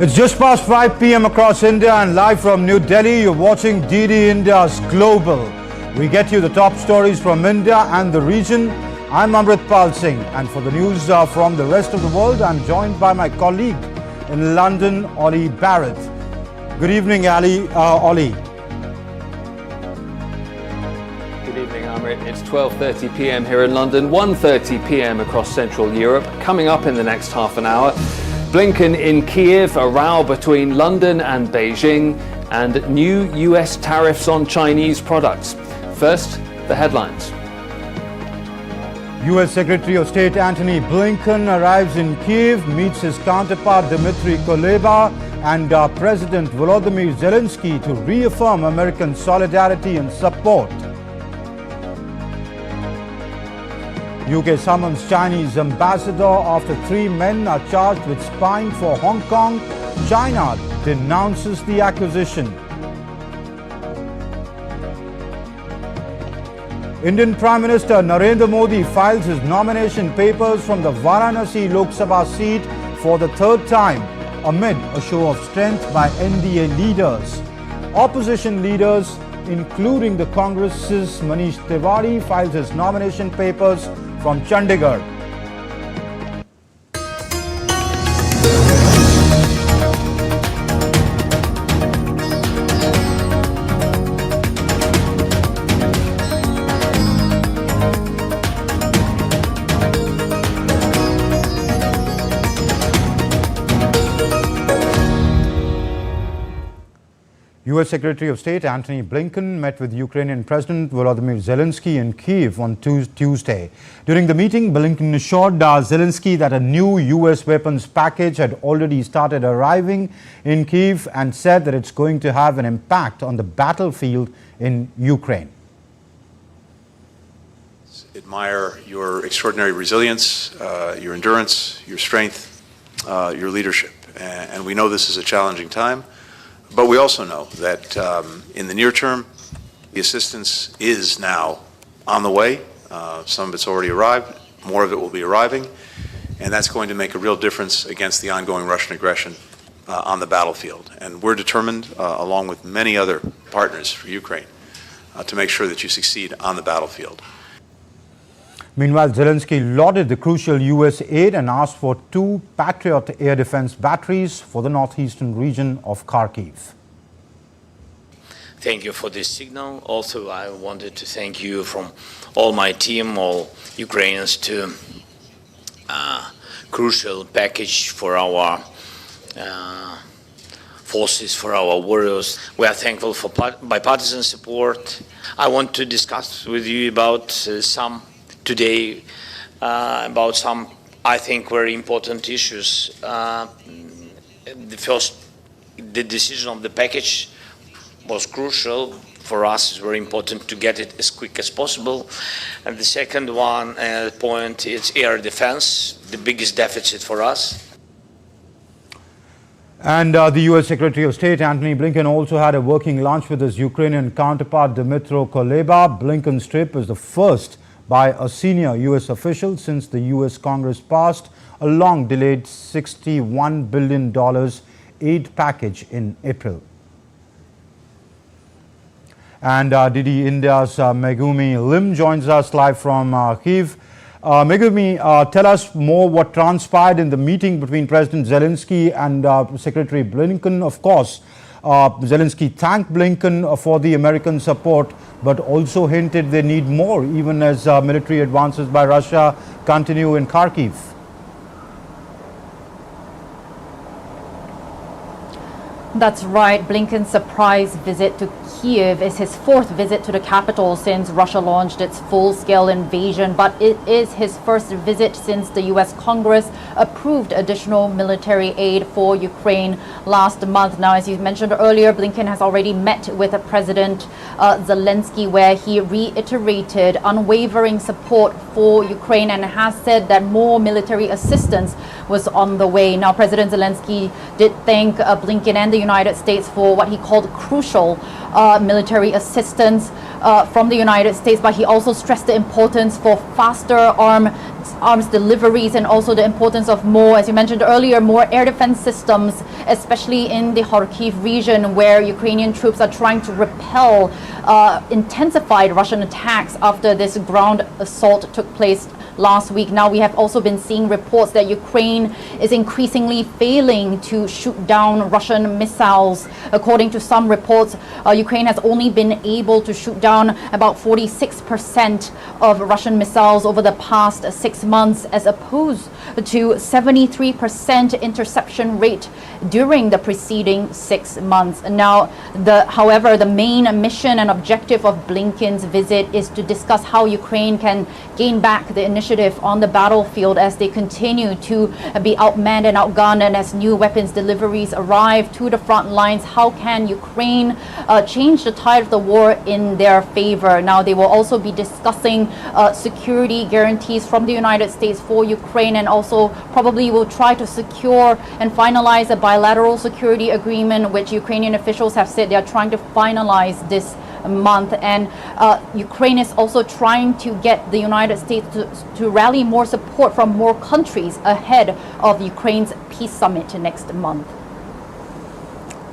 It's just past 5 p.m. across India and live from New Delhi. You're watching DD India's Global. We get you the top stories from India and the region. I'm Amritpal Singh, and for the news from the rest of the world, I'm joined by my colleague in London, Ollie Barrett. Good evening, Ollie. Good evening, Amrit. It's 12:30 p.m. here in London, 1:30 p.m. across Central Europe. Coming up in the next half an hour, Blinken in Kiev, a row between London and Beijing, and new US tariffs on Chinese products. First, the headlines. US Secretary of State Antony Blinken arrives in Kiev, meets his counterpart Dmitry Kuleba and President Volodymyr Zelensky to reaffirm American solidarity and support. UK summons Chinese ambassador after 3 men are charged with spying for Hong Kong. China denounces the accusation. Indian Prime Minister Narendra Modi files his nomination papers from the Varanasi Lok Sabha seat for the 3rd time amid a show of strength by NDA leaders. Opposition leaders, including the Congress's Manish Tiwari, files his nomination papers from Chandigarh. US Secretary of State Antony Blinken met with Ukrainian President Volodymyr Zelensky in Kiev on Tuesday. During the meeting, Blinken assured Zelensky that a new US weapons package had already started arriving in Kiev and said that it's going to have an impact on the battlefield in Ukraine. Admire your extraordinary resilience, your endurance, your strength, your leadership. And we know this is a challenging time. But we also know that in the near term, the assistance is now on the way. Some of it's already arrived. More of it will be arriving. And that's going to make a real difference against the ongoing Russian aggression on the battlefield. And we're determined, along with many other partners for Ukraine, to make sure that you succeed on the battlefield. Meanwhile, Zelensky lauded the crucial US aid and asked for 2 Patriot air defense batteries for the northeastern region of Kharkiv. Thank you for this signal. Also, I wanted to thank you from all my team, all Ukrainians, to crucial package for our forces, for our warriors. We are thankful for bipartisan support. I want to discuss with you about today about some, I think, very important issues. The decision of the package was crucial for us. It's very important to get it as quick as possible. And the second point is air defense, the biggest deficit for us. And the US Secretary of State Antony Blinken also had a working lunch with his Ukrainian counterpart Dmytro Kuleba. Blinken's trip is the first by a senior US official since the US Congress passed a long-delayed $61 billion aid package in April. And DD India's Megumi Lim joins us live from Kyiv. Megumi, tell us more what transpired in the meeting between President Zelensky and Secretary Blinken. Of course, Zelensky thanked Blinken for the American support, but also hinted they need more, even as military advances by Russia continue in Kharkiv. That's right. Blinken's surprise visit to Kiev is his 4th visit to the capital since Russia launched its full-scale invasion, but it is his first visit since the U.S. Congress approved additional military aid for Ukraine last month. Now, as you mentioned earlier, Blinken has already met with President Zelensky, where he reiterated unwavering support for Ukraine and has said that more military assistance was on the way. Now, President Zelensky did thank Blinken and the United States for what he called crucial military assistance from the United States, but he also stressed the importance for faster arms deliveries and also the importance of more, as you mentioned earlier, more air defense systems, especially in the Kharkiv region where Ukrainian troops are trying to repel intensified Russian attacks after this ground assault took place last week. Now we have also been seeing reports that Ukraine is increasingly failing to shoot down Russian missiles. According to some reports, Ukraine has only been able to shoot down about 46% of Russian missiles over the past 6 months, as opposed to 73% interception rate during the preceding 6 months. Now, however, the main mission and objective of Blinken's visit is to discuss how Ukraine can gain back the initiative on the battlefield as they continue to be outmanned and outgunned, and as new weapons deliveries arrive to the front lines. How can Ukraine change the tide of the war in their favor? Now, they will also be discussing security guarantees from the United States for Ukraine, and also probably will try to secure and finalize a bilateral security agreement, which Ukrainian officials have said they are trying to finalize this month. And Ukraine is also trying to get the United States to rally more support from more countries ahead of Ukraine's peace summit next month.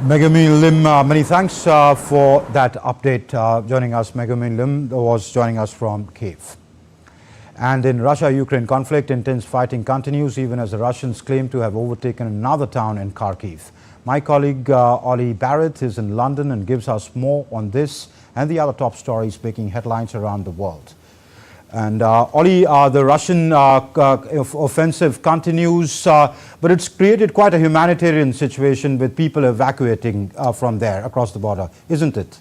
Megumi Lim, many thanks for that update. Joining us, Megumi Lim was joining us from Kiev. And in Russia-Ukraine conflict, intense fighting continues even as the Russians claim to have overtaken another town in Kharkiv. My colleague Ollie Barrett is in London and gives us more on this and the other top stories making headlines around the world. And Ollie, the Russian offensive continues, but it's created quite a humanitarian situation with people evacuating from there across the border, isn't it?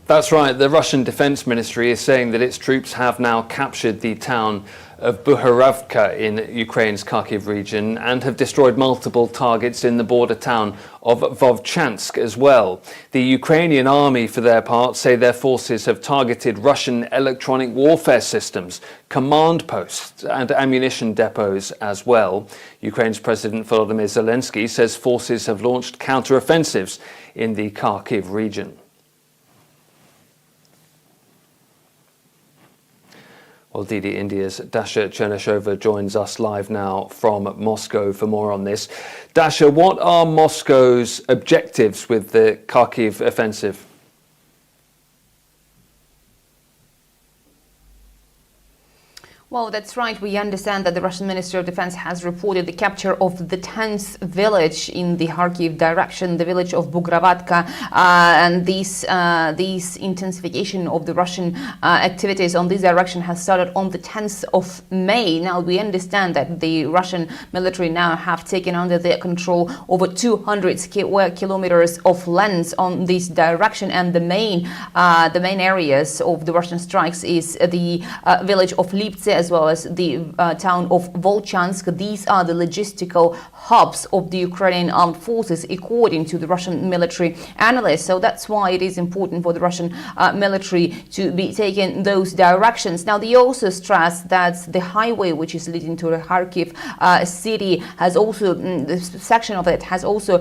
That's right. The Russian Defense Ministry is saying that its troops have now captured the town of Buharovka in Ukraine's Kharkiv region and have destroyed multiple targets in the border town of Vovchansk as well. The Ukrainian army, for their part, say their forces have targeted Russian electronic warfare systems, command posts and ammunition depots as well. Ukraine's President Volodymyr Zelensky says forces have launched counter-offensives in the Kharkiv region. Well, DD India's Dasha Chernyshova joins us live now from Moscow for more on this. Dasha, what are Moscow's objectives with the Kharkiv offensive? Well, that's right. We understand that the Russian Ministry of Defense has reported the capture of the 10th village in the Kharkiv direction, the village of Bugravodka, and this intensification of the Russian activities on this direction has started on the 10th of May. Now, we understand that the Russian military now have taken under their control over 200 square kilometers of lands on this direction, and the main areas of the Russian strikes is the village of Liptse, as well as the town of Volchansk. These are the logistical hubs of the Ukrainian armed forces, according to the Russian military analysts. So that's why it is important for the Russian military to be taking those directions. Now, they also stress that the highway which is leading to the Kharkiv city has also, the section of it has also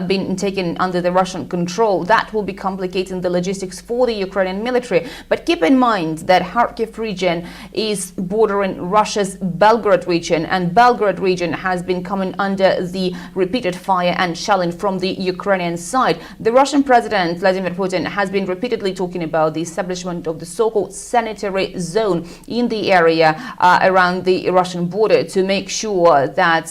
been taken under the Russian control. That will be complicating the logistics for the Ukrainian military. But keep in mind that Kharkiv region is bordering Russia's Belgorod region, and Belgorod region has been coming under the repeated fire and shelling from the Ukrainian side. The Russian President Vladimir Putin has been repeatedly talking about the establishment of the so-called sanitary zone in the area around the Russian border to make sure that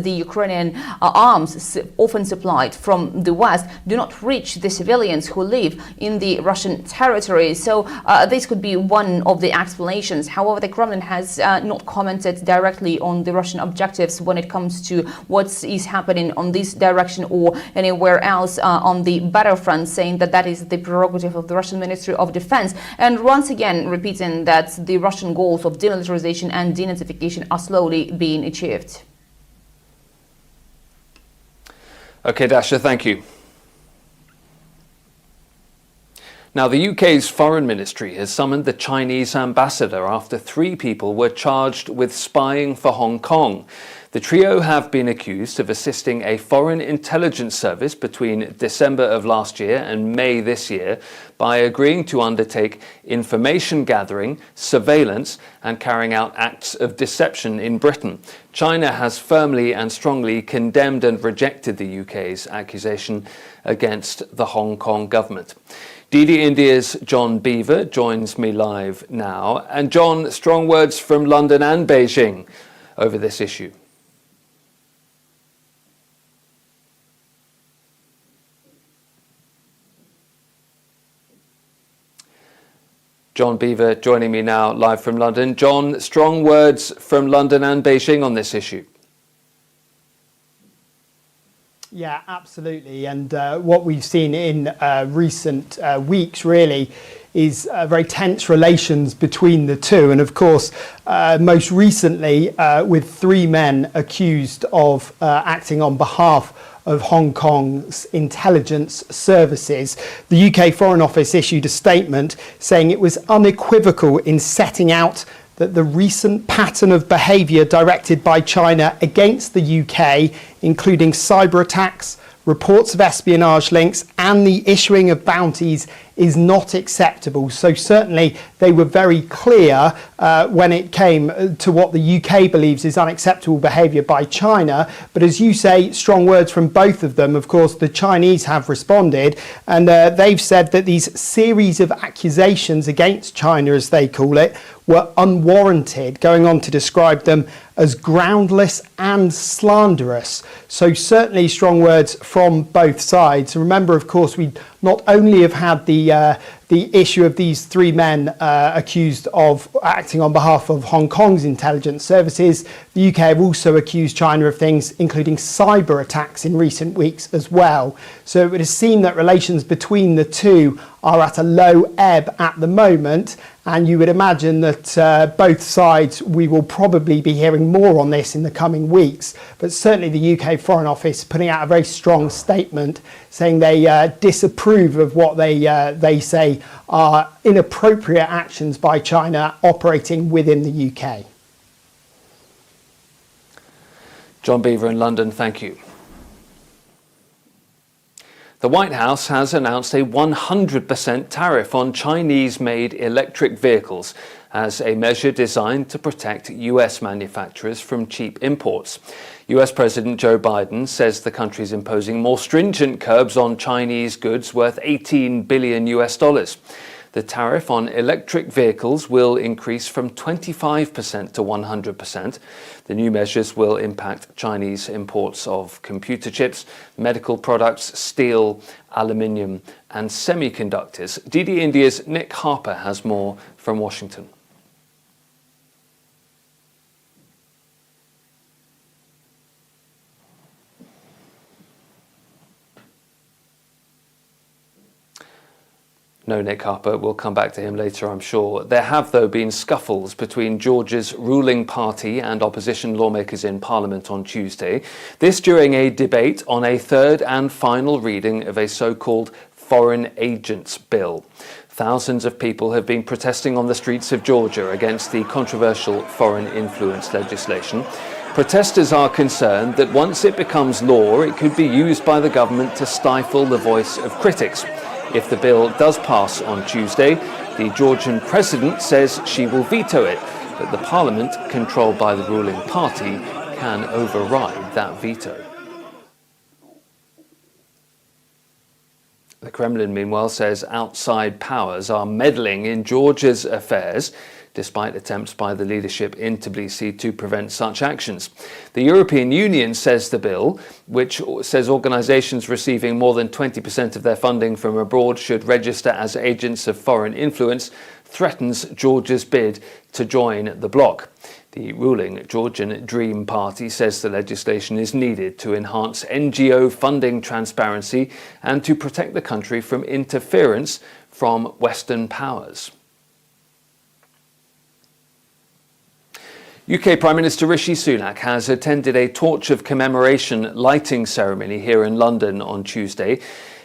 the Ukrainian arms often supplied from the West do not reach the civilians who live in the Russian territory. So this could be one of the explanations. However, the Kremlin has not commented directly on the Russian objectives when it comes to what is happening on this direction or anywhere else on the battlefront, saying that that is the prerogative of the Russian Ministry of Defense, and once again repeating that the Russian goals of demilitarization and denazification are slowly being achieved. Okay, Dasha, thank you. Now, the UK's Foreign Ministry has summoned the Chinese ambassador after 3 people were charged with spying for Hong Kong. The trio have been accused of assisting a foreign intelligence service between December of last year and May this year by agreeing to undertake information gathering, surveillance, and carrying out acts of deception in Britain. China has firmly and strongly condemned and rejected the UK's accusation against the Hong Kong government. DD India's John Beaver joins me live now. And John, strong words from London and Beijing over this issue. John Beaver joining me now live from London. John, strong words from London and Beijing on this issue. Yeah, absolutely. And what we've seen in recent weeks really is very tense relations between the two. And of course, most recently with three men accused of acting on behalf of Hong Kong's intelligence services. The UK Foreign Office issued a statement saying it was unequivocal in setting out that the recent pattern of behaviour directed by China against the UK, including cyber attacks, reports of espionage links and the issuing of bounties, is not acceptable. So certainly they were very clear when it came to what the UK believes is unacceptable behaviour by China. But as you say, strong words from both of them. Of course, the Chinese have responded, and they've said that these series of accusations against China, as they call it, were unwarranted, going on to describe them as groundless and slanderous. So certainly strong words from both sides. Remember, of course, we not only have had the issue of these three men accused of acting on behalf of Hong Kong's intelligence services, the UK have also accused China of things, including cyber attacks in recent weeks as well. So it would seem that relations between the two are at a low ebb at the moment, and you would imagine that both sides, we will probably be hearing more on this in the coming weeks. But certainly the UK Foreign Office putting out a very strong statement saying they disapprove of what they say are inappropriate actions by China operating within the UK. John Beaver in London, thank you. The White House has announced a 100% tariff on Chinese-made electric vehicles as a measure designed to protect US manufacturers from cheap imports. US President Joe Biden says the country is imposing more stringent curbs on Chinese goods worth $18 billion. The tariff on electric vehicles will increase from 25% to 100%. The new measures will impact Chinese imports of computer chips, medical products, steel, aluminium, and semiconductors. DD India's Nick Harper has more from Washington. No, Nick Harper. We'll come back to him later, I'm sure. There have, though, been scuffles between Georgia's ruling party and opposition lawmakers in Parliament on Tuesday. This during a debate on a third and final reading of a so-called Foreign Agents Bill. Thousands of people have been protesting on the streets of Georgia against the controversial foreign influence legislation. Protesters are concerned that once it becomes law, it could be used by the government to stifle the voice of critics. If the bill does pass on Tuesday, the Georgian president says she will veto it, but the parliament, controlled by the ruling party, can override that veto. The Kremlin, meanwhile, says outside powers are meddling in Georgia's affairs, despite attempts by the leadership in Tbilisi to prevent such actions. The European Union says the bill, which says organisations receiving more than 20% of their funding from abroad should register as agents of foreign influence, threatens Georgia's bid to join the bloc. The ruling Georgian Dream Party says the legislation is needed to enhance NGO funding transparency and to protect the country from interference from Western powers. UK Prime Minister Rishi Sunak has attended a torch of commemoration lighting ceremony here in London on Tuesday.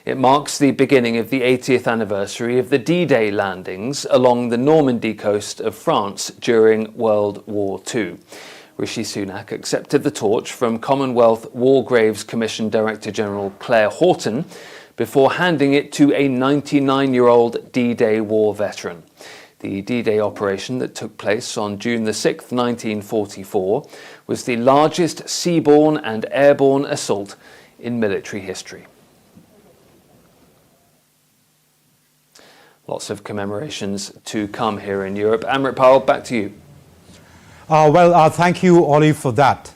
It marks the beginning of the 80th anniversary of the D-Day landings along the Normandy coast of France during World War II. Rishi Sunak accepted the torch from Commonwealth War Graves Commission Director General Claire Horton before handing it to a 99-year-old D-Day war veteran. The D-Day operation that took place on June the 6th, 1944, was the largest seaborne and airborne assault in military history. Lots of commemorations to come here in Europe. Amritpal, back to you. Thank you, Ollie, for that.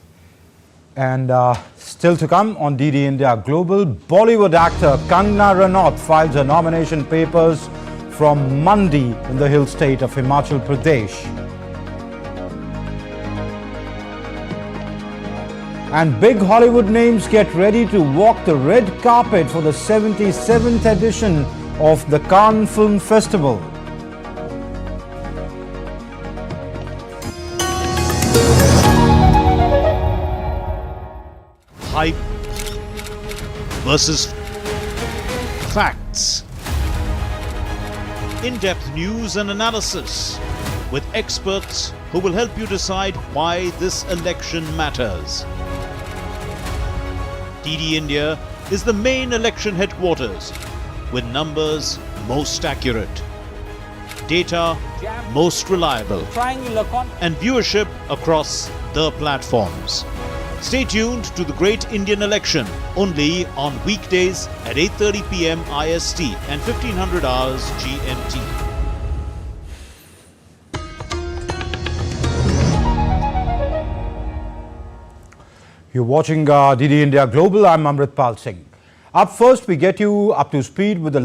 And still to come on DD India Global, Bollywood actor Kangana Ranaut files her nomination papers from Mandi in the hill state of Himachal Pradesh. And big Hollywood names get ready to walk the red carpet for the 77th edition of the Cannes Film Festival. Hype versus facts. In-depth news and analysis with experts who will help you decide why this election matters. DD India is the main election headquarters with numbers most accurate, data most reliable, and viewership across the platforms. Stay tuned to the Great Indian Election only on weekdays at 8:30 p.m. IST and 1500 hours GMT. You're watching DD India Global. I'm Amritpal Singh. Up first, we get you up to speed with the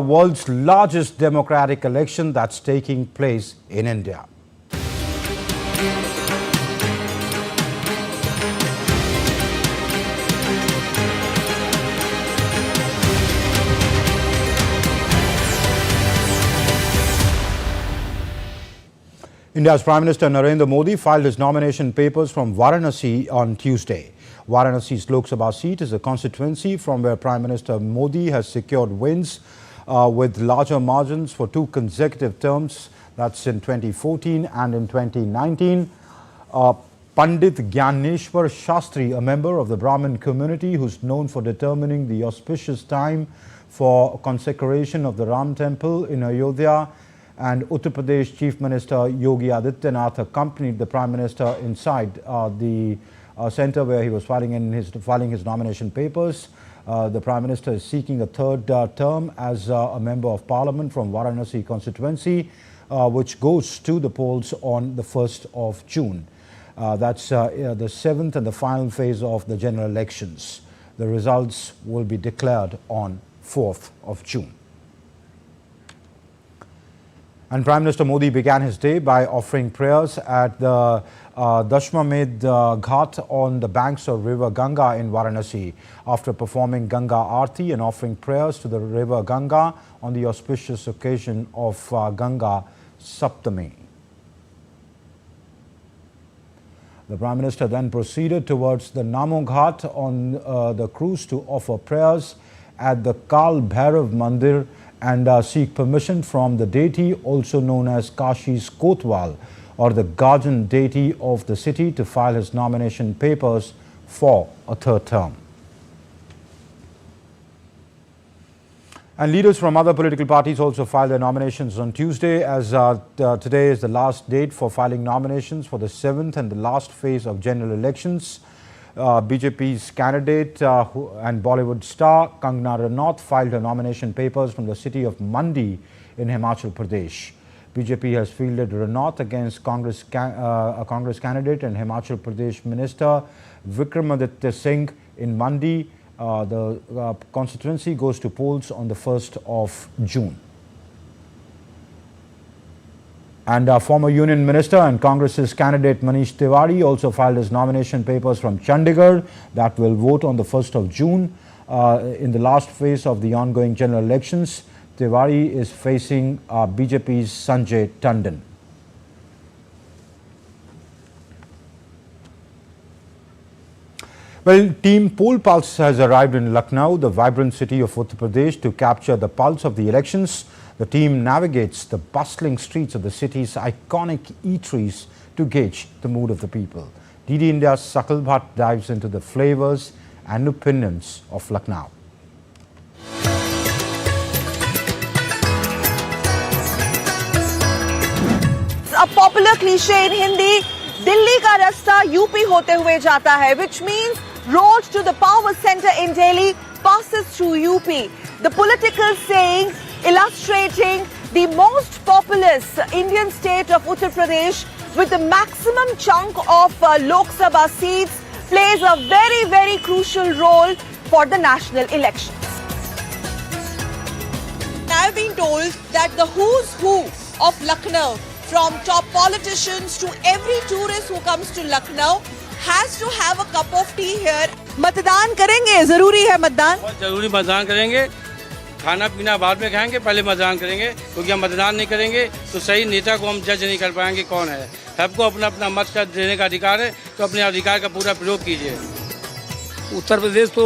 world's largest democratic election that's taking place in India. India's Prime Minister Narendra Modi filed his nomination papers from Varanasi on Tuesday. Varanasi's Lok Sabha seat is a constituency from where Prime Minister Modi has secured wins with larger margins for two consecutive terms. That's in 2014 and in 2019. Pandit Gyaneshwar Shastri, a member of the Brahmin community who's known for determining the auspicious time for consecration of the Ram temple in Ayodhya, and Uttar Pradesh Chief Minister Yogi Adityanath accompanied the Prime Minister inside the centre where he was filing his nomination papers. The Prime Minister is seeking a third term as a Member of Parliament from Varanasi constituency, which goes to the polls on the 1st of June. That's the seventh and the final phase of the general elections. The results will be declared on 4th of June. And Prime Minister Modi began his day by offering prayers at the Dashmamed Ghat on the banks of River Ganga in Varanasi. After performing Ganga Aarti and offering prayers to the River Ganga on the auspicious occasion of Ganga Saptami. The Prime Minister then proceeded towards the Namo Ghat on the cruise to offer prayers at the Kal Bhairav Mandir and seek permission from the deity also known as Kashi's Kotwal, or the guardian deity of the city, to file his nomination papers for a third term. And leaders from other political parties also filed their nominations on Tuesday, as today is the last date for filing nominations for the 7th and the last phase of general elections. BJP's candidate and Bollywood star Kangana Ranaut filed her nomination papers from the city of Mandi in Himachal Pradesh. BJP has fielded Ranaut against a Congress candidate and Himachal Pradesh Minister Vikramaditya Singh in Mandi. The constituency goes to polls on the 1st of June. And former Union Minister and Congress's candidate Manish Tiwari also filed his nomination papers from Chandigarh that will vote on the 1st of June. In the last phase of the ongoing general elections, Tiwari is facing BJP's Sanjay Tandon. Well, Team Poll Pulse has arrived in Lucknow, the vibrant city of Uttar Pradesh, to capture the pulse of the elections. The team navigates the bustling streets of the city's iconic eateries to gauge the mood of the people. DD India's Sakal Bhatt dives into the flavors and opinions of Lucknow. A popular cliche in Hindi, Delhi ka rasta UP hote hue jata hai, which means road to the power center in Delhi passes through UP. The political saying illustrating the most populous Indian state of Uttar Pradesh with the maximum chunk of Lok Sabha seats plays a very, very crucial role for the national elections. I've been told that the who's who of Lucknow, from top politicians to every tourist who comes to Lucknow, has to have a cup of tea here. मतदान करेंगे, जरूरी है मतदान? बहुत जरूरी मतदान करेंगे. खाना पीना बाद में खाएंगे, पहले मतदान करेंगे, क्योंकि हम मतदान नहीं करेंगे तो सही नेता को हम जज नहीं कर पाएंगे कौन है. सबको अपना अपना मत का देने का अधिकार है, तो अपने अधिकार का पूरा प्रयोग कीजिए. उत्तर प्रदेश तो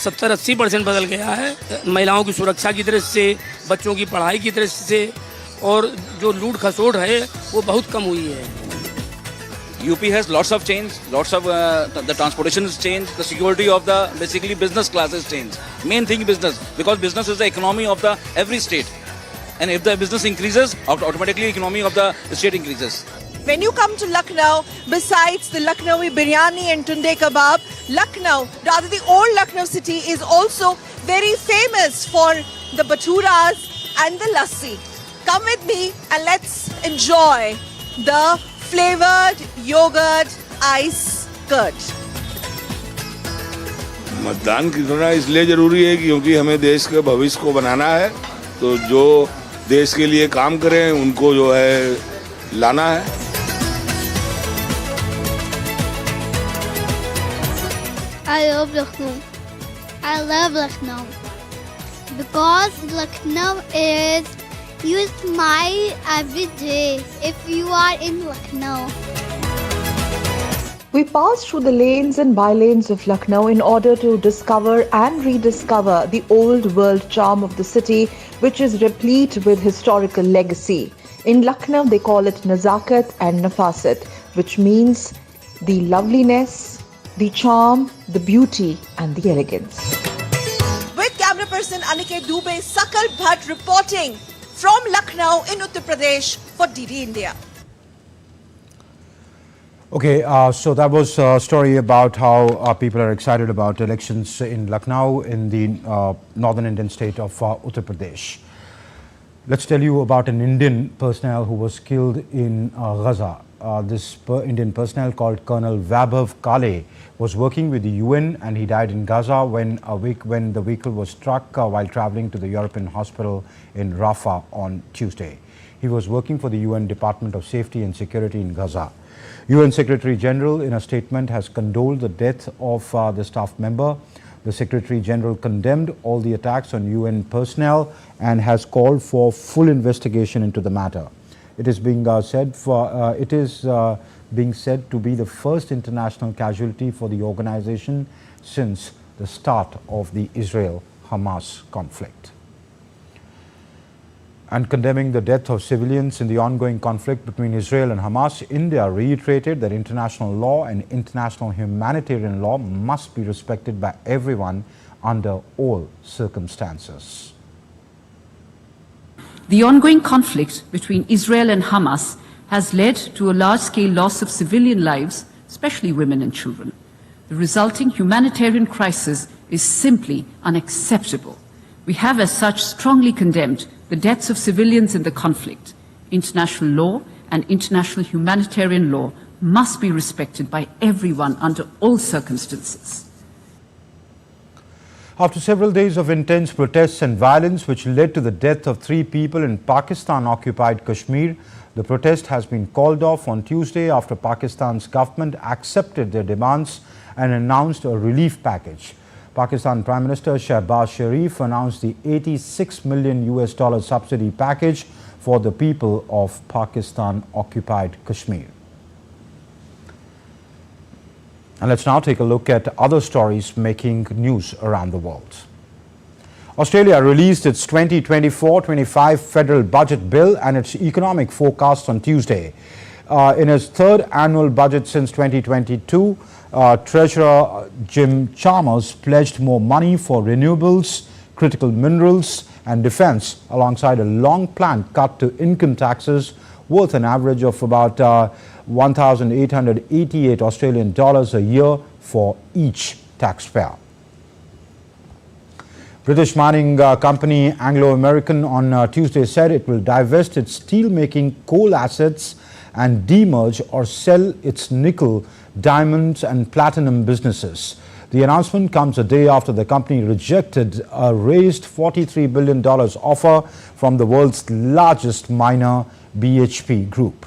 70-80% बदल गया है. महिलाओं की सुरक्षा की दृष्टि से, बच्चों की पढ़ाई की दृष्टि से, और जो लूट खसोट है वो बहुत कम हुई है. UP has lots of change, lots of the transportation has changed, the security of the basically business class has changed. Main thing business, because business is the economy of the every state, and if the business increases, automatically economy of the state increases. When you come to Lucknow, besides the Lucknowi biryani and tunde kebab, Lucknow, rather the old Lucknow city, is also very famous for the bhaturas and the lassi. Come with me and let's enjoy the flavored yogurt ice curd. मतदान करना इसलिए जरूरी है क्योंकि हमें देश के भविष्य को बनाना है, तो जो देश के लिए काम करें उनको जो है लाना है. I love Lucknow. I love Lucknow because Lucknow is you smile every day if you are in Lucknow. We passed through the lanes and bylanes of Lucknow in order to discover and rediscover the old world charm of the city, which is replete with historical legacy. In Lucknow, they call it Nazakat and Nafasat, which means the loveliness, the charm, the beauty and the elegance. With camera person Aniket Dubey, Sakal Bhatt reporting from Lucknow in Uttar Pradesh for DD India. Okay, so that was a story about how people are excited about elections in Lucknow in the northern Indian state of Uttar Pradesh. Let's tell you about an Indian personnel who was killed in Gaza. This Indian personnel called Colonel Vaibhav Kale was working with the UN and he died in Gaza when the vehicle was struck while traveling to the European hospital in Rafah on Tuesday. He was working for the UN Department of Safety and Security in Gaza. UN Secretary General in a statement has condoled the death of the staff member. The Secretary General condemned all the attacks on UN personnel and has called for full investigation into the matter. It is being said to be the first international casualty for the organization since the start of the Israel-Hamas conflict. And condemning the death of civilians in the ongoing conflict between Israel and Hamas, India reiterated that international law and international humanitarian law must be respected by everyone under all circumstances. The ongoing conflict between Israel and Hamas has led to a large-scale loss of civilian lives, especially women and children. The resulting humanitarian crisis is simply unacceptable. We have as such strongly condemned the deaths of civilians in the conflict. International law and international humanitarian law must be respected by everyone under all circumstances. After several days of intense protests and violence which led to the death of 3 people in Pakistan-occupied Kashmir, the protest has been called off on Tuesday after Pakistan's government accepted their demands and announced a relief package. Pakistan Prime Minister Shehbaz Sharif announced the $86 million subsidy package for the people of Pakistan-occupied Kashmir. And let's now take a look at other stories making news around the world. Australia released its 2024-25 federal budget bill and its economic forecast on Tuesday. In his third annual budget since 2022, Treasurer Jim Chalmers pledged more money for renewables, critical minerals and defense, alongside a long-planned cut to income taxes worth an average of about 1,888 Australian dollars a year for each taxpayer. British mining company Anglo American on Tuesday said it will divest its steel-making coal assets and demerge or sell its nickel, diamonds and platinum businesses. The announcement comes a day after the company rejected a raised $43 billion offer from the world's largest miner, BHP Group.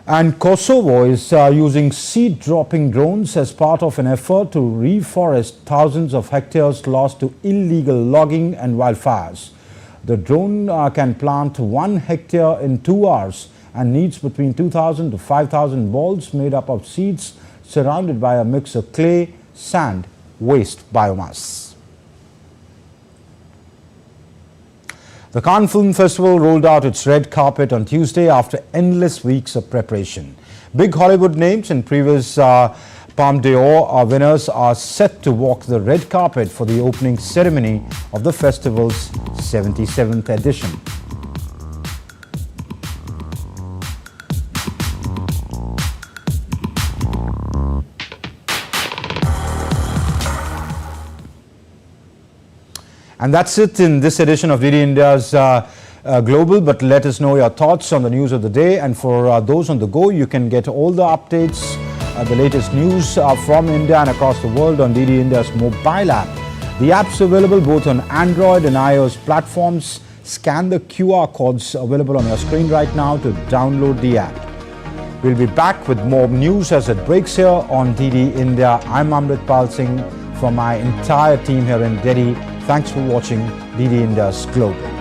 And Kosovo is using seed-dropping drones as part of an effort to reforest thousands of hectares lost to illegal logging and wildfires. The drone can plant 1 hectare in 2 hours and needs between 2,000 to 5,000 balls made up of seeds surrounded by a mix of clay, sand, waste biomass. The Cannes Film Festival rolled out its red carpet on Tuesday after endless weeks of preparation. Big Hollywood names and previous Palme d'Or winners are set to walk the red carpet for the opening ceremony of the festival's 77th edition. And that's it in this edition of DD India's Global. But let us know your thoughts on the news of the day. And for those on the go, you can get all the updates, the latest news from India and across the world on DD India's mobile app. The app's available both on Android and iOS platforms. Scan the QR codes available on your screen right now to download the app. We'll be back with more news as it breaks here on DD India. I'm Amritpal Singh from my entire team here in Delhi. Thanks for watching DD India's Global.